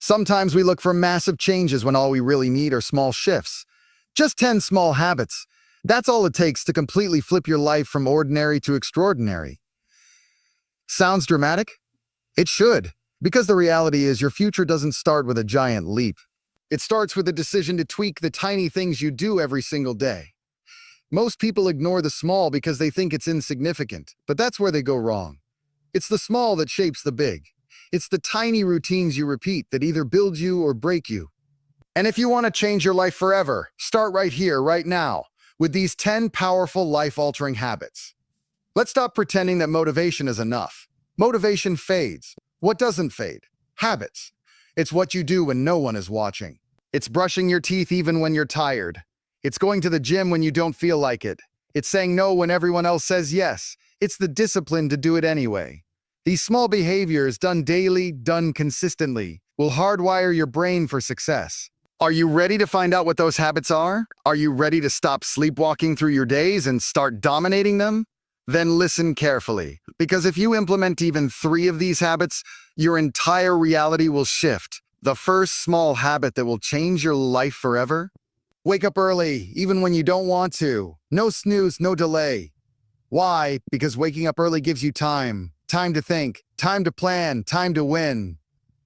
Sometimes we look for massive changes when all we really need are small shifts. Just 10 small habits. That's all it takes to completely flip your life from ordinary to extraordinary. Sounds dramatic? It should, because the reality is your future doesn't start with a giant leap. It starts with a decision to tweak the tiny things you do every single day. Most people ignore the small because they think it's insignificant, but that's where they go wrong. It's the small that shapes the big. It's the tiny routines you repeat that either build you or break you. And if you want to change your life forever, start right here, right now, with these 10 powerful life-altering habits. Let's stop pretending that motivation is enough. Motivation fades. What doesn't fade? Habits. It's what you do when no one is watching. It's brushing your teeth even when you're tired. It's going to the gym when you don't feel like it. It's saying no when everyone else says yes. It's the discipline to do it anyway. These small behaviors, done daily, done consistently, will hardwire your brain for success. Are you ready to find out what those habits are? Are you ready to stop sleepwalking through your days and start dominating them? Then listen carefully, because if you implement even 3 of these habits, your entire reality will shift. The first small habit that will change your life forever? Wake up early, even when you don't want to. No snooze, no delay. Why? Because waking up early gives you time. Time to think, time to plan, time to win.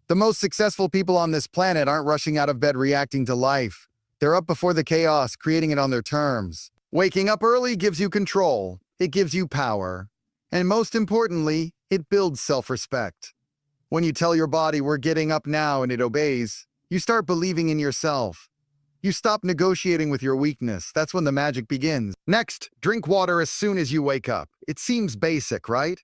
The most successful people on this planet aren't rushing out of bed reacting to life. They're up before the chaos, creating it on their terms. Waking up early gives you control. It gives you power. And most importantly, it builds self-respect. When you tell your body we're getting up now and it obeys, you start believing in yourself. You stop negotiating with your weakness. That's when the magic begins. Next, drink water as soon as you wake up. It seems basic, right?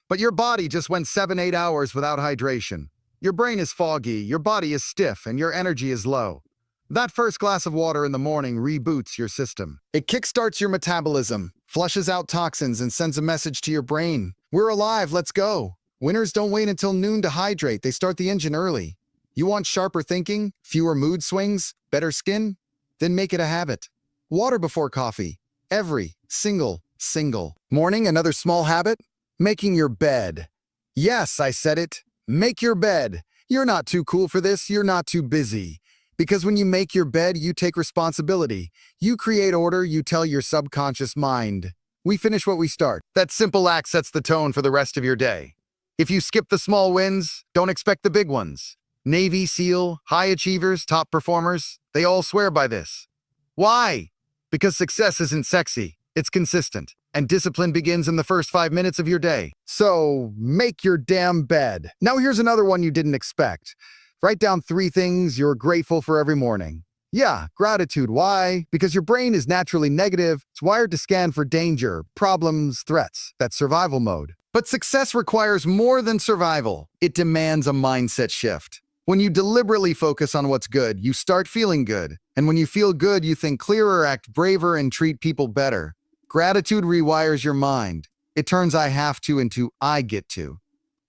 But your body just went 7-8 hours without hydration. Your brain is foggy, your body is stiff, and your energy is low. That first glass of water in the morning reboots your system. It kickstarts your metabolism, flushes out toxins, and sends a message to your brain. We're alive, let's go. Winners don't wait until noon to hydrate, they start the engine early. You want sharper thinking, fewer mood swings, better skin? Then make it a habit. Water before coffee. Every single morning. Another small habit? Making your bed. Yes, I said it. Make your bed. You're not too cool for this, you're not too busy. Because when you make your bed, you take responsibility. You create order, you tell your subconscious mind. We finish what we start. That simple act sets the tone for the rest of your day. If you skip the small wins, don't expect the big ones. Navy SEAL, high achievers, top performers, they all swear by this. Why? Because success isn't sexy, it's consistent. And discipline begins in the first 5 minutes of your day. So, make your damn bed. Now here's another one you didn't expect. Write down 3 things you're grateful for every morning. Yeah, gratitude. Why? Because your brain is naturally negative. It's wired to scan for danger, problems, threats. That's survival mode. But success requires more than survival. It demands a mindset shift. When you deliberately focus on what's good, you start feeling good. And when you feel good, you think clearer, act braver, and treat people better. Gratitude rewires your mind. It turns I have to into I get to.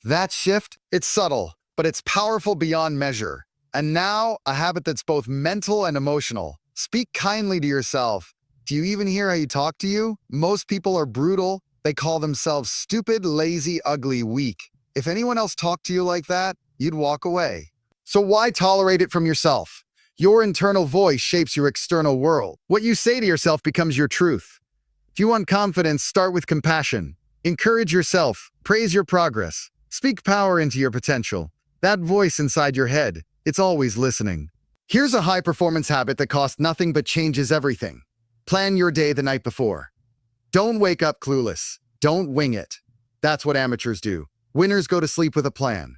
That shift, it's subtle, but it's powerful beyond measure. And now, a habit that's both mental and emotional. Speak kindly to yourself. Do you even hear how you talk to you? Most people are brutal. They call themselves stupid, lazy, ugly, weak. If anyone else talked to you like that, you'd walk away. So why tolerate it from yourself? Your internal voice shapes your external world. What you say to yourself becomes your truth. If you want confidence, start with compassion. Encourage yourself. Praise your progress. Speak power into your potential. That voice inside your head, it's always listening. Here's a high-performance habit that costs nothing but changes everything. Plan your day the night before. Don't wake up clueless. Don't wing it. That's what amateurs do. Winners go to sleep with a plan.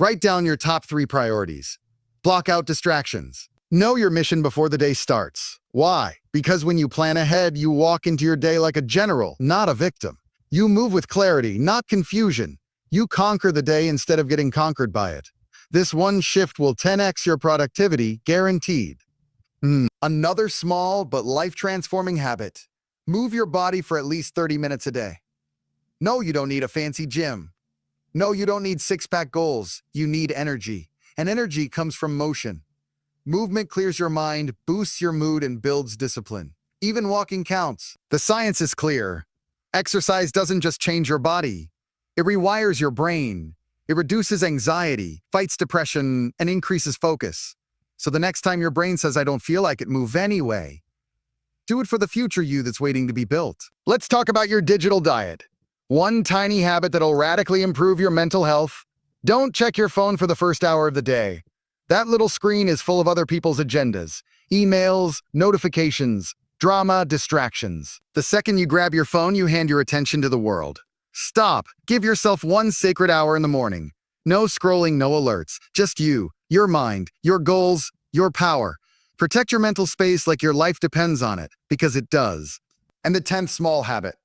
Write down your top 3 priorities. Block out distractions. Know your mission before the day starts. Why? Because when you plan ahead, you walk into your day like a general, not a victim. You move with clarity, not confusion. You conquer the day instead of getting conquered by it. This one shift will 10x your productivity, guaranteed. Another small but life-transforming habit. Move your body for at least 30 minutes a day. No, you don't need a fancy gym. No, you don't need 6-pack goals. You need energy. And energy comes from motion. Movement clears your mind, boosts your mood, and builds discipline. Even walking counts. The science is clear. Exercise doesn't just change your body. It rewires your brain. It reduces anxiety, fights depression, and increases focus. So the next time your brain says, I don't feel like it, move anyway. Do it for the future you that's waiting to be built. Let's talk about your digital diet. One tiny habit that'll radically improve your mental health. Don't check your phone for the first hour of the day. That little screen is full of other people's agendas, emails, notifications, drama, distractions. The second you grab your phone, you hand your attention to the world. Stop. Give yourself one sacred hour in the morning. No scrolling, no alerts. Just you, your mind, your goals, your power. Protect your mental space like your life depends on it, because it does. And the 10th small habit.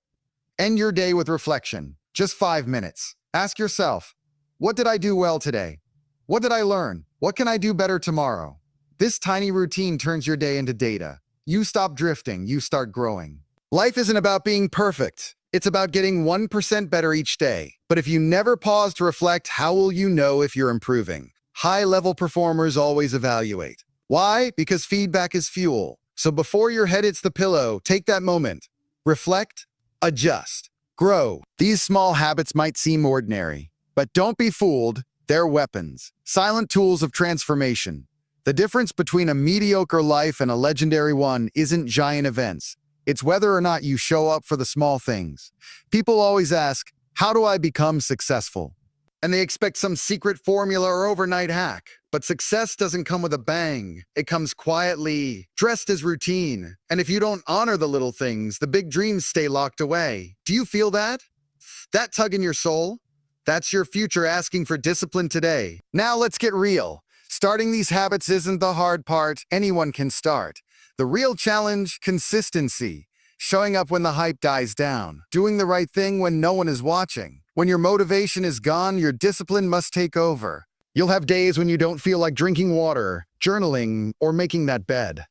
End your day with reflection. Just 5 minutes. Ask yourself, what did I do well today? What did I learn? What can I do better tomorrow? This tiny routine turns your day into data. You stop drifting, you start growing. Life isn't about being perfect. It's about getting 1% better each day. But if you never pause to reflect, how will you know if you're improving? High-level performers always evaluate. Why? Because feedback is fuel. So before your head hits the pillow, take that moment. Reflect, adjust, grow. These small habits might seem ordinary, but don't be fooled. They're weapons, silent tools of transformation. The difference between a mediocre life and a legendary one isn't giant events. It's whether or not you show up for the small things. People always ask, how do I become successful? And they expect some secret formula or overnight hack. But success doesn't come with a bang. It comes quietly, dressed as routine. And if you don't honor the little things, the big dreams stay locked away. Do you feel that? That tug in your soul? That's your future asking for discipline today. Now let's get real. Starting these habits isn't the hard part. Anyone can start. The real challenge, consistency. Showing up when the hype dies down. Doing the right thing when no one is watching. When your motivation is gone, your discipline must take over. You'll have days when you don't feel like drinking water, journaling, or making that bed.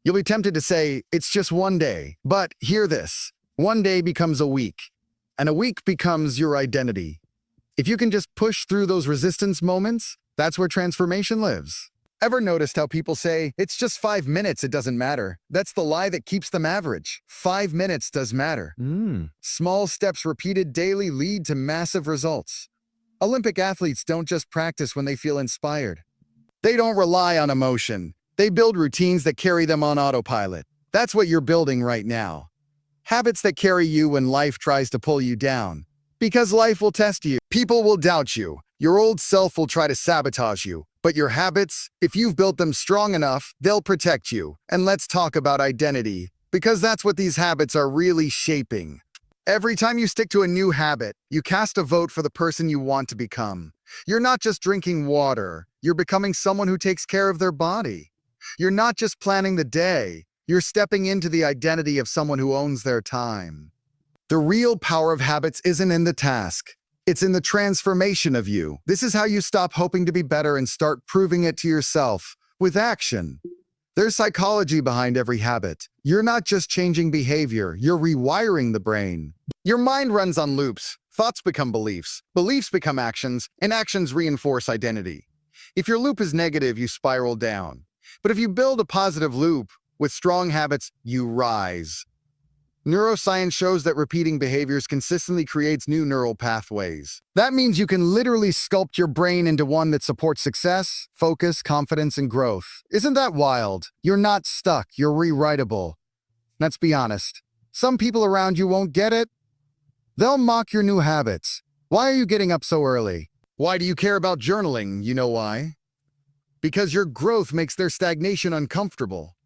You'll be tempted to say, it's just one day. But hear this. One day becomes a week. And a week becomes your identity. If you can just push through those resistance moments, that's where transformation lives. Ever noticed how people say, it's just 5 minutes, it doesn't matter? That's the lie that keeps them average. 5 minutes does matter. Small steps repeated daily lead to massive results. Olympic athletes don't just practice when they feel inspired. They don't rely on emotion. They build routines that carry them on autopilot. That's what you're building right now. Habits that carry you when life tries to pull you down. Because life will test you. People will doubt you. Your old self will try to sabotage you. But your habits, if you've built them strong enough, they'll protect you. And let's talk about identity, because that's what these habits are really shaping. Every time you stick to a new habit, you cast a vote for the person you want to become. You're not just drinking water. You're becoming someone who takes care of their body. You're not just planning the day. You're stepping into the identity of someone who owns their time. The real power of habits isn't in the task. It's in the transformation of you. This is how you stop hoping to be better and start proving it to yourself with action. There's psychology behind every habit. You're not just changing behavior, you're rewiring the brain. Your mind runs on loops. Thoughts become beliefs. Beliefs become actions, and actions reinforce identity. If your loop is negative, you spiral down. But if you build a positive loop with strong habits, you rise. Neuroscience shows that repeating behaviors consistently creates new neural pathways. That means you can literally sculpt your brain into one that supports success, focus, confidence, and growth. Isn't that wild? You're not stuck, you're rewritable. Let's be honest. Some people around you won't get it. They'll mock your new habits. Why are you getting up so early? Why do you care about journaling? You know why? Because your growth makes their stagnation uncomfortable.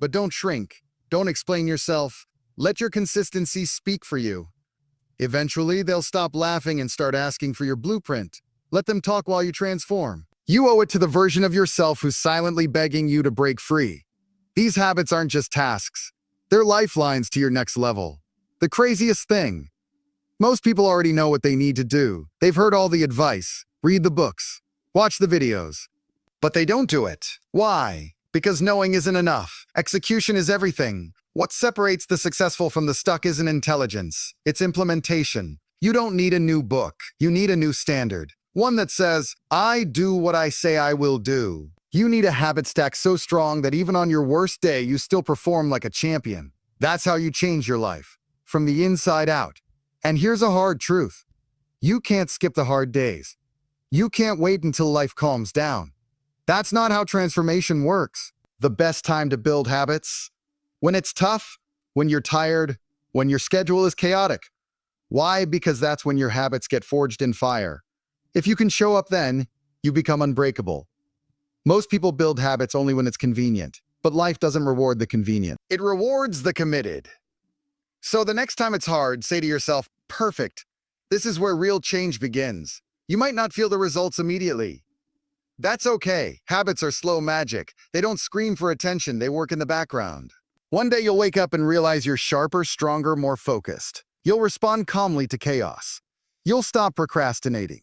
But don't shrink. Don't explain yourself. Let your consistency speak for you. Eventually, they'll stop laughing and start asking for your blueprint. Let them talk while you transform. You owe it to the version of yourself who's silently begging you to break free. These habits aren't just tasks. They're lifelines to your next level. The craziest thing. Most people already know what they need to do. They've heard all the advice, read the books, watch the videos. But they don't do it. Why? Because knowing isn't enough. Execution is everything. What separates the successful from the stuck isn't intelligence, it's implementation. You don't need a new book, you need a new standard. One that says, I do what I say I will do. You need a habit stack so strong that even on your worst day, you still perform like a champion. That's how you change your life, from the inside out. And here's a hard truth. You can't skip the hard days. You can't wait until life calms down. That's not how transformation works. The best time to build habits? When it's tough, when you're tired, when your schedule is chaotic. Why? Because that's when your habits get forged in fire. If you can show up then, you become unbreakable. Most people build habits only when it's convenient, but life doesn't reward the convenient. It rewards the committed. So the next time it's hard, say to yourself, perfect. This is where real change begins. You might not feel the results immediately. That's okay. Habits are slow magic. They don't scream for attention, they work in the background. One day you'll wake up and realize you're sharper, stronger, more focused. You'll respond calmly to chaos. You'll stop procrastinating.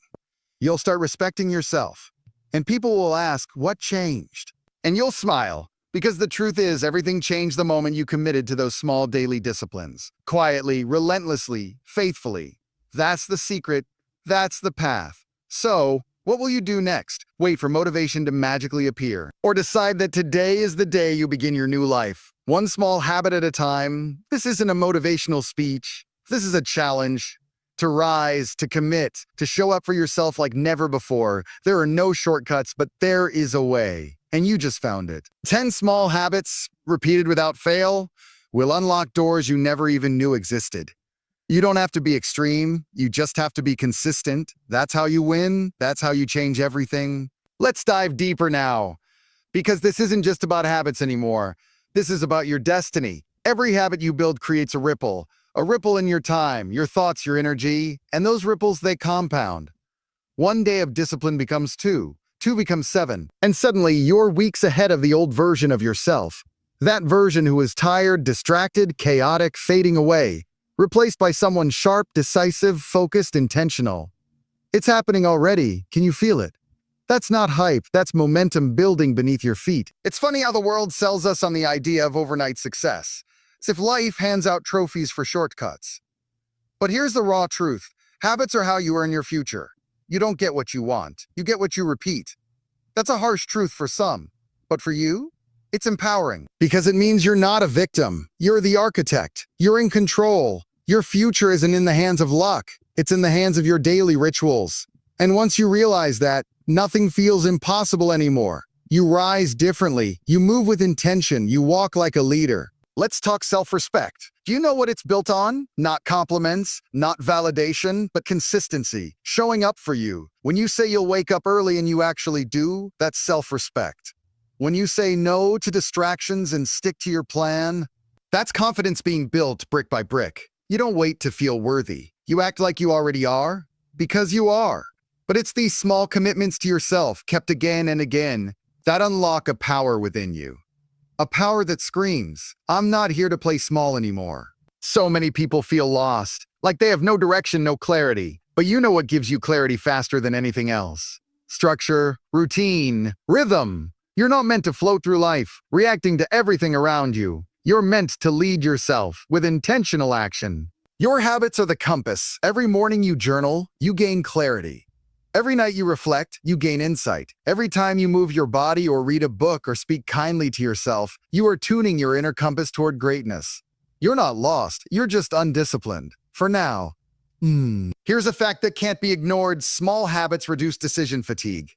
You'll start respecting yourself. And people will ask, what changed? And you'll smile, because the truth is, everything changed the moment you committed to those small daily disciplines. Quietly, relentlessly, faithfully. That's the secret. That's the path. So, what will you do next? Wait for motivation to magically appear? Or decide that today is the day you begin your new life? One small habit at a time. This isn't a motivational speech. This is a challenge. To rise, to commit, to show up for yourself like never before. There are no shortcuts, but there is a way. And you just found it. 10 small habits, repeated without fail, will unlock doors you never even knew existed. You don't have to be extreme, you just have to be consistent. That's how you win, that's how you change everything. Let's dive deeper now, because this isn't just about habits anymore. This is about your destiny. Every habit you build creates a ripple in your time, your thoughts, your energy, and those ripples, they compound. One day of discipline becomes two becomes 7, and suddenly you're weeks ahead of the old version of yourself. That version who is tired, distracted, chaotic, fading away, replaced by someone sharp, decisive, focused, intentional. It's happening already. Can you feel it? That's not hype, that's momentum building beneath your feet. It's funny how the world sells us on the idea of overnight success, as if life hands out trophies for shortcuts. But here's the raw truth. Habits are how you earn your future. You don't get what you want, you get what you repeat. That's a harsh truth for some, but for you, it's empowering. Because it means you're not a victim. You're the architect. You're in control. Your future isn't in the hands of luck. It's in the hands of your daily rituals. And once you realize that, nothing feels impossible anymore. You rise differently. You move with intention. You walk like a leader. Let's talk self-respect. Do you know what it's built on? Not compliments, not validation, but consistency. Showing up for you. When you say you'll wake up early and you actually do, that's self-respect. When you say no to distractions and stick to your plan, that's confidence being built brick by brick. You don't wait to feel worthy. You act like you already are, because you are. But it's these small commitments to yourself, kept again and again, that unlock a power within you. A power that screams, I'm not here to play small anymore. So many people feel lost, like they have no direction, no clarity. But you know what gives you clarity faster than anything else? Structure, routine, rhythm. You're not meant to float through life, reacting to everything around you. You're meant to lead yourself with intentional action. Your habits are the compass. Every morning you journal, you gain clarity. Every night you reflect, you gain insight. Every time you move your body or read a book or speak kindly to yourself, you are tuning your inner compass toward greatness. You're not lost, you're just undisciplined. For now. Here's a fact that can't be ignored. Small habits reduce decision fatigue.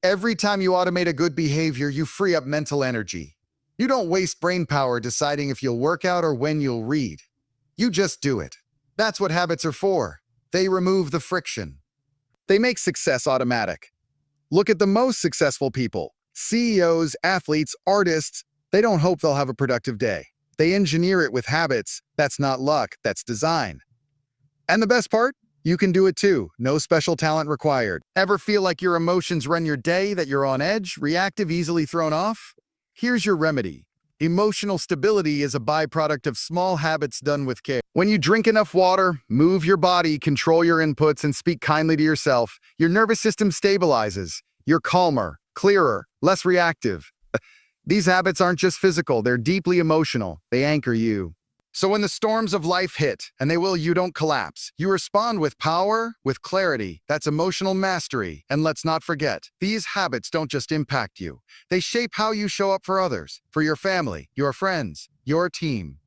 Every time you automate a good behavior, you free up mental energy. You don't waste brain power deciding if you'll work out or when you'll read. You just do it. That's what habits are for. They remove the friction. They make success automatic. Look at the most successful people. CEOs, athletes, artists. They don't hope they'll have a productive day. They engineer it with habits. That's not luck, that's design. And the best part? You can do it too. No special talent required. Ever feel like your emotions run your day, that you're on edge, reactive, easily thrown off? Here's your remedy. Emotional stability is a byproduct of small habits done with care. When you drink enough water, move your body, control your inputs, and speak kindly to yourself, your nervous system stabilizes. You're calmer, clearer, less reactive. These habits aren't just physical, they're deeply emotional. They anchor you. So when the storms of life hit, and they will, you don't collapse. You respond with power, with clarity. That's emotional mastery. And let's not forget, these habits don't just impact you. They shape how you show up for others, for your family, your friends, your team.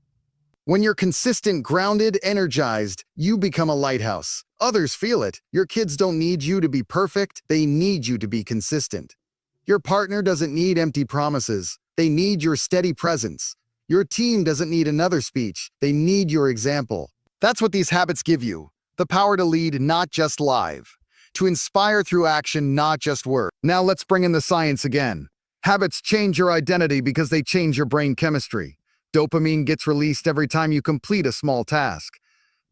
When you're consistent, grounded, energized, you become a lighthouse. Others feel it. Your kids don't need you to be perfect, they need you to be consistent. Your partner doesn't need empty promises, they need your steady presence. Your team doesn't need another speech, they need your example. That's what these habits give you. The power to lead, not just live. To inspire through action, not just words. Now let's bring in the science again. Habits change your identity because they change your brain chemistry. Dopamine gets released every time you complete a small task.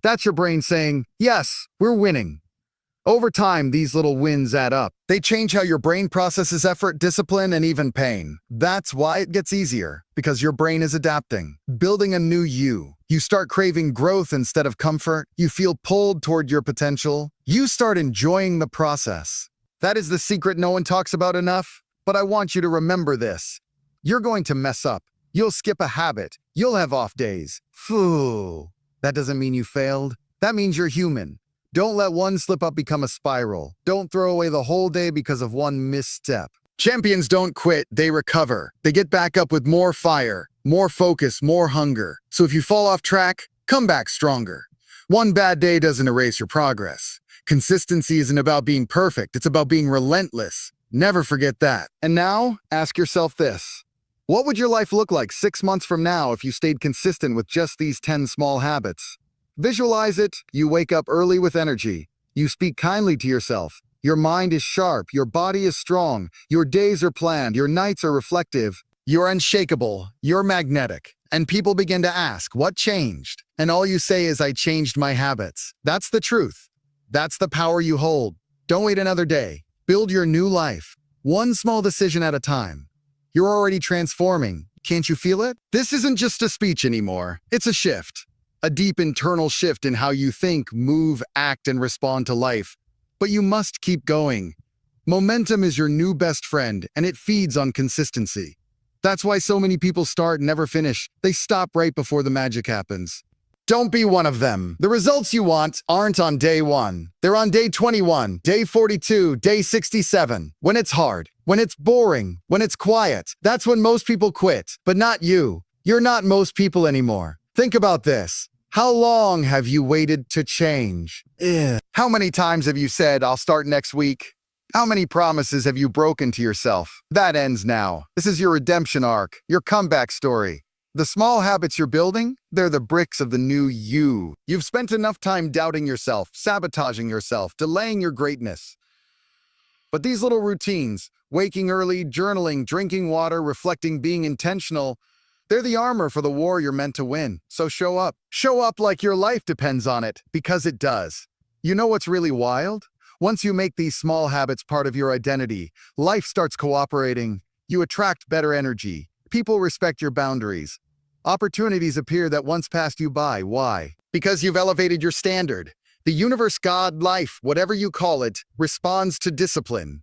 That's your brain saying, yes, we're winning. Over time, these little wins add up. They change how your brain processes effort, discipline, and even pain. That's why it gets easier, because your brain is adapting, building a new you. You start craving growth instead of comfort. You feel pulled toward your potential. You start enjoying the process. That is the secret no one talks about enough, but I want you to remember this. You're going to mess up. You'll skip a habit. You'll have off days. Phew. That doesn't mean you failed. That means you're human. Don't let one slip up become a spiral. Don't throw away the whole day because of one misstep. Champions don't quit, they recover. They get back up with more fire, more focus, more hunger. So if you fall off track, come back stronger. One bad day doesn't erase your progress. Consistency isn't about being perfect, it's about being relentless. Never forget that. And now, ask yourself this. What would your life look like 6 months from now if you stayed consistent with just these 10 small habits? Visualize it. You wake up early with energy. You speak kindly to yourself. Your mind is sharp. Your body is strong. Your days are planned. Your nights are reflective. You're unshakable. You're magnetic. And people begin to ask, what changed? And all you say is, I changed my habits. That's the truth. That's the power you hold. Don't wait another day. Build your new life. One small decision at a time. You're already transforming. Can't you feel it? This isn't just a speech anymore. It's a shift. A deep internal shift in how you think, move, act, and respond to life. But you must keep going. Momentum is your new best friend, and it feeds on consistency. That's why so many people start and never finish. They stop right before the magic happens. Don't be one of them. The results you want aren't on day 1. They're on day 21, day 42, day 67. When it's hard, when it's boring, when it's quiet, that's when most people quit. But not you. You're not most people anymore. Think about this. How long have you waited to change? How many times have you said, I'll start next week? How many promises have you broken to yourself? That ends now. This is your redemption arc, your comeback story. The small habits you're building, they're the bricks of the new you. You've spent enough time doubting yourself, sabotaging yourself, delaying your greatness. But these little routines, waking early, journaling, drinking water, reflecting, being intentional, they're the armor for the war you're meant to win. So show up. Show up like your life depends on it, because it does. You know what's really wild? Once you make these small habits part of your identity, life starts cooperating. You attract better energy. People respect your boundaries. Opportunities appear that once passed you by. Why? Because you've elevated your standard. The universe, God, life, whatever you call it, responds to discipline.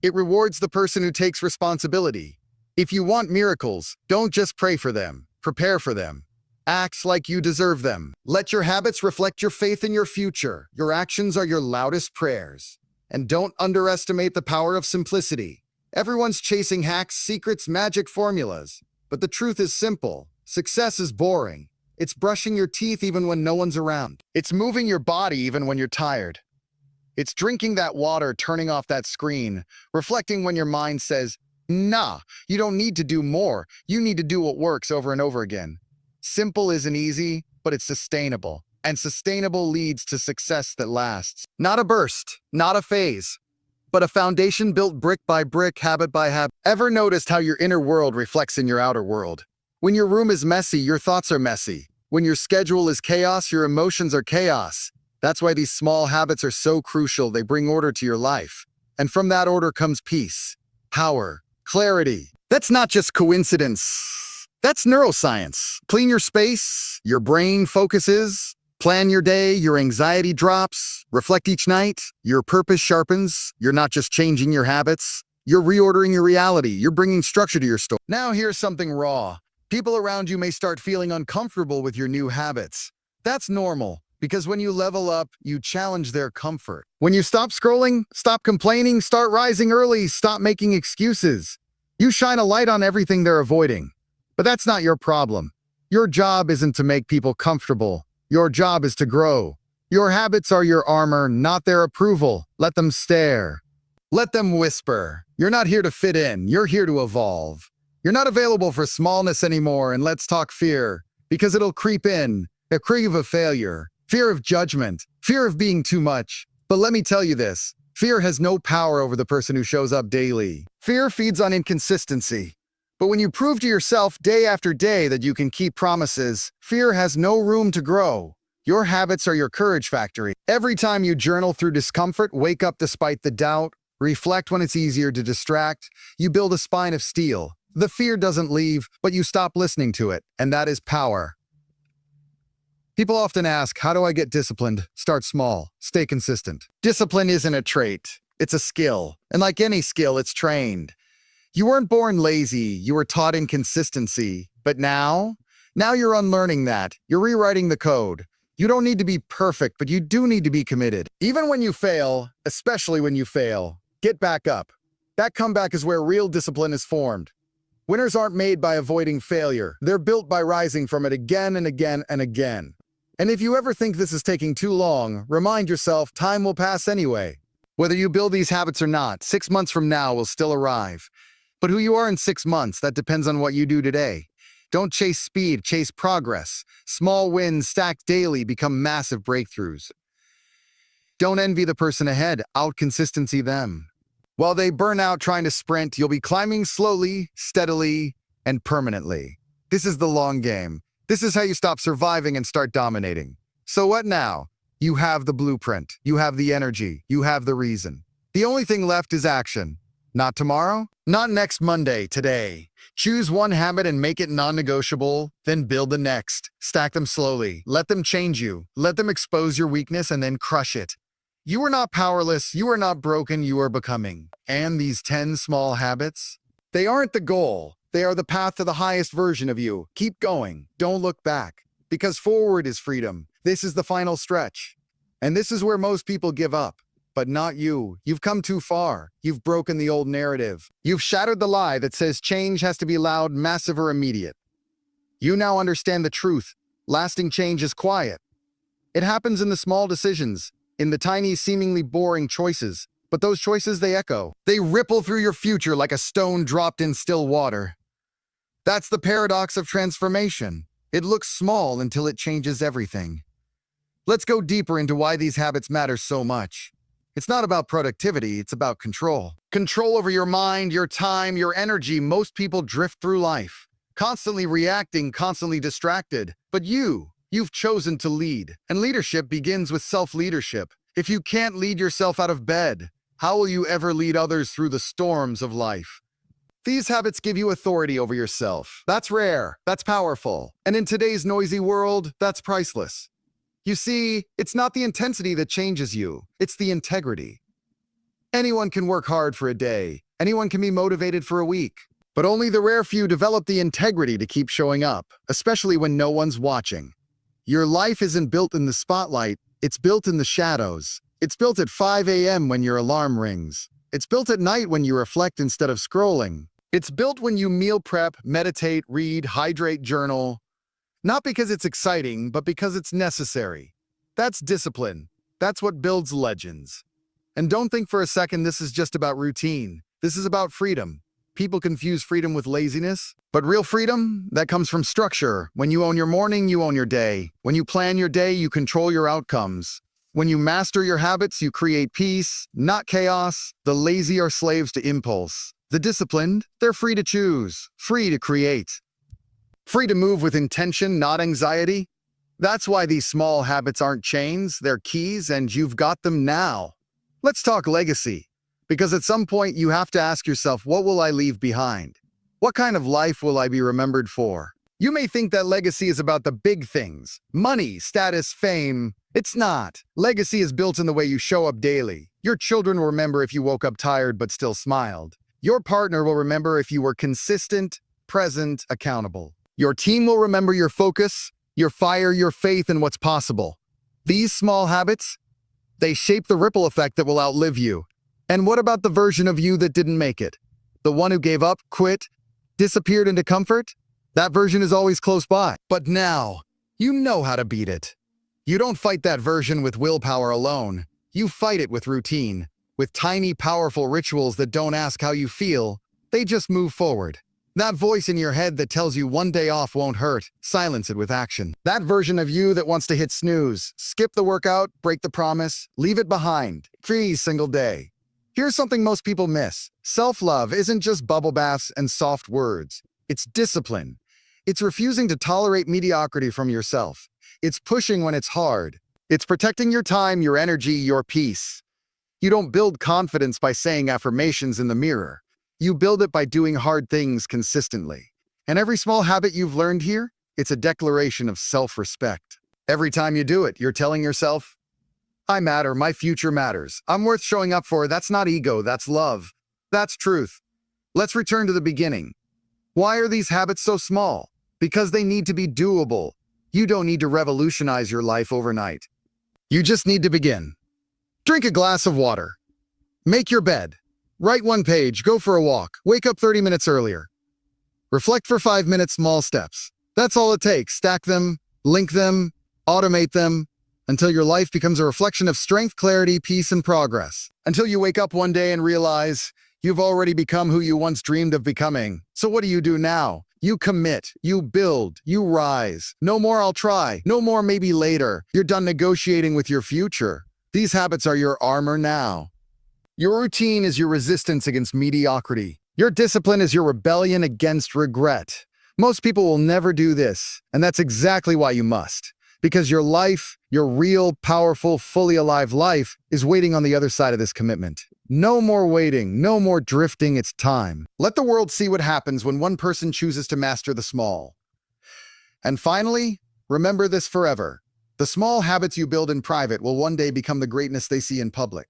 It rewards the person who takes responsibility. If you want miracles, don't just pray for them. Prepare for them. Act like you deserve them. Let your habits reflect your faith in your future. Your actions are your loudest prayers. And don't underestimate the power of simplicity. Everyone's chasing hacks, secrets, magic formulas. But the truth is simple. Success is boring. It's brushing your teeth even when no one's around. It's moving your body even when you're tired. It's drinking that water, turning off that screen, reflecting when your mind says, nah, you don't need to do more. You need to do what works over and over again. Simple isn't easy, but it's sustainable. And sustainable leads to success that lasts. Not a burst, not a phase, but a foundation built brick by brick, habit by habit. Ever noticed how your inner world reflects in your outer world? When your room is messy, your thoughts are messy. When your schedule is chaos, your emotions are chaos. That's why these small habits are so crucial. They bring order to your life. And from that order comes peace, power, clarity. That's not just coincidence. That's neuroscience. Clean your space, your brain focuses. Plan your day, your anxiety drops. Reflect each night, your purpose sharpens. You're not just changing your habits. You're reordering your reality. You're bringing structure to your story. Now here's something raw. People around you may start feeling uncomfortable with your new habits. That's normal, because when you level up, you challenge their comfort. When you stop scrolling, stop complaining, start rising early, stop making excuses. You shine a light on everything they're avoiding. But that's not your problem. Your job isn't to make people comfortable. Your job is to grow. Your habits are your armor, not their approval. Let them stare. Let them whisper. You're not here to fit in. You're here to evolve. You're not available for smallness anymore, and let's talk fear. Because it'll creep in. A fear of failure. Fear of judgment. Fear of being too much. But let me tell you this. Fear has no power over the person who shows up daily. Fear feeds on inconsistency. But when you prove to yourself day after day that you can keep promises, fear has no room to grow. Your habits are your courage factory. Every time you journal through discomfort, wake up despite the doubt, reflect when it's easier to distract, you build a spine of steel. The fear doesn't leave, but you stop listening to it, and that is power. People often ask, how do I get disciplined? Start small. Stay consistent. Discipline isn't a trait. It's a skill. And like any skill, it's trained. You weren't born lazy. You were taught inconsistency. But now you're unlearning that. You're rewriting the code. You don't need to be perfect, but you do need to be committed. Even when you fail, especially when you fail, get back up. That comeback is where real discipline is formed. Winners aren't made by avoiding failure. They're built by rising from it again and again and again. And if you ever think this is taking too long, remind yourself time will pass anyway. Whether you build these habits or not, 6 months from now will still arrive. But who you are in 6 months, that depends on what you do today. Don't chase speed, chase progress. Small wins stacked daily become massive breakthroughs. Don't envy the person ahead, out-consistency them. While they burn out trying to sprint, you'll be climbing slowly, steadily, and permanently. This is the long game. This is how you stop surviving and start dominating. So what now? You have the blueprint. You have the energy. You have the reason. The only thing left is action. Not tomorrow? Not next Monday, today. Choose one habit and make it non-negotiable, then build the next. Stack them slowly. Let them change you. Let them expose your weakness and then crush it. You are not powerless. You are not broken. You are becoming. And these 10 small habits? They aren't the goal. They are the path to the highest version of you. Keep going. Don't look back. Because forward is freedom. This is the final stretch. And this is where most people give up. But not you. You've come too far. You've broken the old narrative. You've shattered the lie that says change has to be loud, massive, or immediate. You now understand the truth. Lasting change is quiet. It happens in the small decisions, in the tiny, seemingly boring choices. But those choices, they echo. They ripple through your future like a stone dropped in still water. That's the paradox of transformation. It looks small until it changes everything. Let's go deeper into why these habits matter so much. It's not about productivity, it's about control. Control over your mind, your time, your energy. Most people drift through life, constantly reacting, constantly distracted. But you've chosen to lead. And leadership begins with self-leadership. If you can't lead yourself out of bed, how will you ever lead others through the storms of life? These habits give you authority over yourself. That's rare, that's powerful. And in today's noisy world, that's priceless. You see, it's not the intensity that changes you, it's the integrity. Anyone can work hard for a day. Anyone can be motivated for a week. But only the rare few develop the integrity to keep showing up, especially when no one's watching. Your life isn't built in the spotlight, it's built in the shadows. It's built at 5 a.m. when your alarm rings. It's built at night when you reflect instead of scrolling. It's built when you meal prep, meditate, read, hydrate, journal. Not because it's exciting, but because it's necessary. That's discipline. That's what builds legends. And don't think for a second this is just about routine. This is about freedom. People confuse freedom with laziness, but real freedom, that comes from structure. When you own your morning, you own your day. When you plan your day, you control your outcomes. When you master your habits, you create peace, not chaos. The lazy are slaves to impulse. The disciplined, they're free to choose, free to create. Free to move with intention, not anxiety. That's why these small habits aren't chains, they're keys, and you've got them now. Let's talk legacy. Because at some point you have to ask yourself, what will I leave behind? What kind of life will I be remembered for? You may think that legacy is about the big things, money, status, fame. It's not. Legacy is built in the way you show up daily. Your children will remember if you woke up tired but still smiled. Your partner will remember if you were consistent, present, accountable. Your team will remember your focus, your fire, your faith in what's possible. These small habits, they shape the ripple effect that will outlive you. And what about the version of you that didn't make it? The one who gave up, quit, disappeared into comfort? That version is always close by. But now, you know how to beat it. You don't fight that version with willpower alone. You fight it with routine, with tiny, powerful rituals that don't ask how you feel, they just move forward. That voice in your head that tells you one day off won't hurt, silence it with action. That version of you that wants to hit snooze, skip the workout, break the promise, leave it behind, every single day. Here's something most people miss. Self-love isn't just bubble baths and soft words. It's discipline. It's refusing to tolerate mediocrity from yourself. It's pushing when it's hard. It's protecting your time, your energy, your peace. You don't build confidence by saying affirmations in the mirror. You build it by doing hard things consistently. And every small habit you've learned here, it's a declaration of self-respect. Every time you do it, you're telling yourself, I matter, my future matters. I'm worth showing up for. That's not ego, that's love. That's truth. Let's return to the beginning. Why are these habits so small? Because they need to be doable. You don't need to revolutionize your life overnight. You just need to begin. Drink a glass of water. Make your bed. Write one page, go for a walk, wake up 30 minutes earlier. Reflect for 5 minutes, small steps. That's all it takes. Stack them, link them, automate them, until your life becomes a reflection of strength, clarity, peace, and progress. Until you wake up one day and realize you've already become who you once dreamed of becoming. So what do you do now? You commit, you build, you rise. No more I'll try, no more maybe later. You're done negotiating with your future. These habits are your armor now. Your routine is your resistance against mediocrity. Your discipline is your rebellion against regret. Most people will never do this, and that's exactly why you must. Because your life, your real, powerful, fully alive life, is waiting on the other side of this commitment. No more waiting, no more drifting, it's time. Let the world see what happens when one person chooses to master the small. And finally, remember this forever. The small habits you build in private will one day become the greatness they see in public.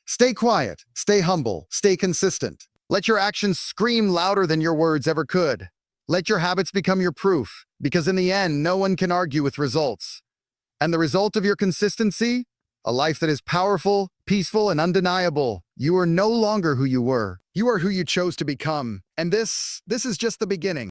Stay quiet, stay humble, stay consistent. Let your actions scream louder than your words ever could. Let your habits become your proof, because in the end, no one can argue with results. And the result of your consistency? A life that is powerful, peaceful, and undeniable. You are no longer who you were. You are who you chose to become. And this is just the beginning.